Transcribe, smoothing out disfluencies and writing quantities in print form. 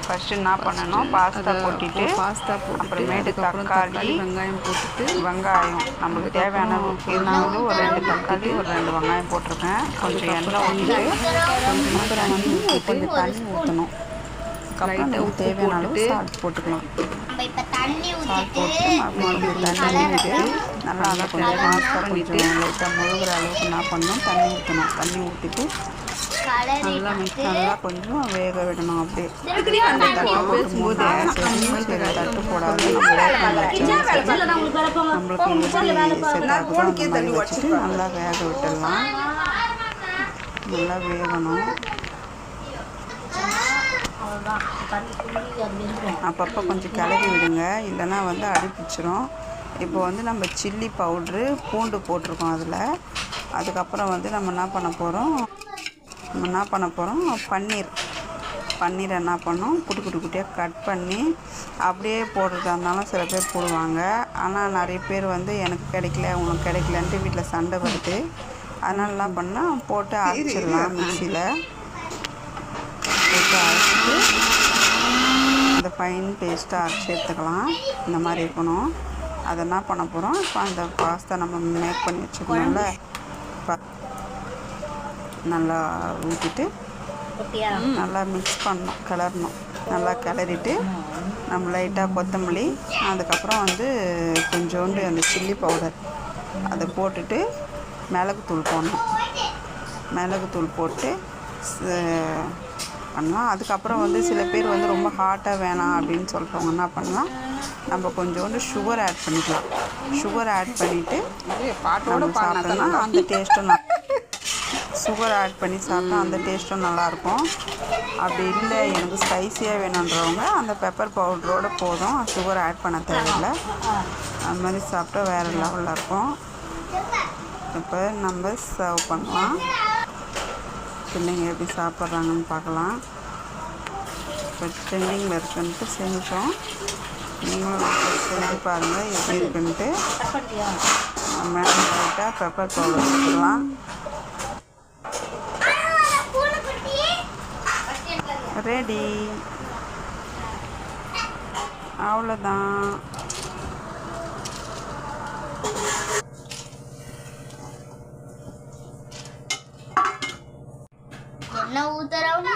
First என்ன பண்ணணும், pasta போட்டுட்டு அப்புறமேட்டு தக்காளி வெங்காயம் நம்மளுக்கு தேவையான இருந்தாலும் ஒரு 2 தக்காளி ஒரு 2 வெங்காயம் போட்டிருக்கேன். கொஞ்சம் எண்ணெய் ஊற்றிட்டு அப்புறம் வந்து கொஞ்சம் தண்ணி ஊற்றணும். அப்புறம் நமக்கு தேவையான அளவு சால்ட் போட்டுக்கலாம். சால்ட் போட்டு மறுபடியும் தண்ணி ஊற்றிட்டு நல்லா அதை கொஞ்சம் பாஸ்தா கொஞ்சம் லைட்டாக முழுகிற அளவுக்கு என்ன பண்ணணும், தண்ணி ஊற்றணும். தண்ணி ஊற்றிட்டு நல்லா கொஞ்சம் வேக விடணும். அப்படியே தட்டு போடும்போது சரி தட்டு போடாது நம்மளுக்கு வச்சுட்டு நல்லா வேக விட்டுடலாம். நல்லா வேகணும். அப்பப்போ கொஞ்சம் கிளறி விடுங்க, இல்லைன்னா வந்து அடிப்பிச்சிரும். இப்போ வந்து நம்ம சில்லி பவுட்ரு பூண்டு போட்டிருக்கோம் அதில். அதுக்கப்புறம் வந்து நம்ம என்ன பண்ண போகிறோம், பன்னீரை என்ன பண்ணோம் குட்டியாக கட் பண்ணி அப்படியே போடுறதா இருந்தாலும் சில பேர் போடுவாங்க. ஆனால் நிறைய பேர் வந்து எனக்கு கிடைக்கல உனக்கு கிடைக்கலன்ட்டு வீட்டில் சண்டை வருது. அதனால என்ன பண்ணால் போட்டு அரைச்சிடலாம். மிக்சியில் போட்டு அரைச்சிட்டு இந்த ஃபைன் பேஸ்ட்டாக அரைச்சி எடுத்துக்கலாம். இந்த மாதிரி இருக்கணும். அதை என்ன பண்ண போகிறோம், இப்போ அந்த பாஸ்தா நம்ம மேக் பண்ணி வச்சுக்கணும்ல, நல்லா ஊற்றிட்டு நல்லா மிக்ஸ் பண்ணணும், கிளறணும். நல்லா கிளறிட்டு நம்ம லைட்டாக கொத்தமல்லி, அதுக்கப்புறம் வந்து கொஞ்சோண்டு அந்த சில்லி பவுடர் அதை போட்டுட்டு மிளகுத்தூள் போடணும். மிளகுத்தூள் போட்டு பண்ணலாம். அதுக்கப்புறம் வந்து சில பேர் வந்து ரொம்ப ஹாட்டாக வேணாம் அப்படின்னு சொல்கிறவங்க என்ன பண்ணலாம், நம்ம கொஞ்சோண்டு சுகர் ஆட் பண்ணிக்கலாம். சுகர் ஆட் பண்ணிவிட்டு நம்ம சாப்பிட்டோம்னா அந்த டேஸ்ட்டும் சுகர் ஆட் பண்ணி சாப்பிட்டா அந்த டேஸ்ட்டும் நல்லாயிருக்கும். அப்படி இல்லை எனக்கு ஸ்பைஸியாக வேணுன்றவங்க அந்த பெப்பர் பவுடரோடு போதும், சுகர் ஆட் பண்ண தேவையில்லை. அது மாதிரி சாப்பிட்டா வேறு லெவலில் இருக்கும். இப்போ நம்ம சர்வ் பண்ணலாம். பிள்ளைங்க எப்படி சாப்பிட்றாங்கன்னு பார்க்கலாம். இப்போ ட்ரெண்டிங்கில் இருக்குன்ட்டு செஞ்சோம். நீங்களும் செஞ்சு பாருங்கள் எப்படி இருக்குன்ட்டு. மேலே லைட்டாக பெப்பர் பவுடர் வச்சுக்கலாம். ரெடி, அவ்வளோதான். என்ன ஊத்துறோம்?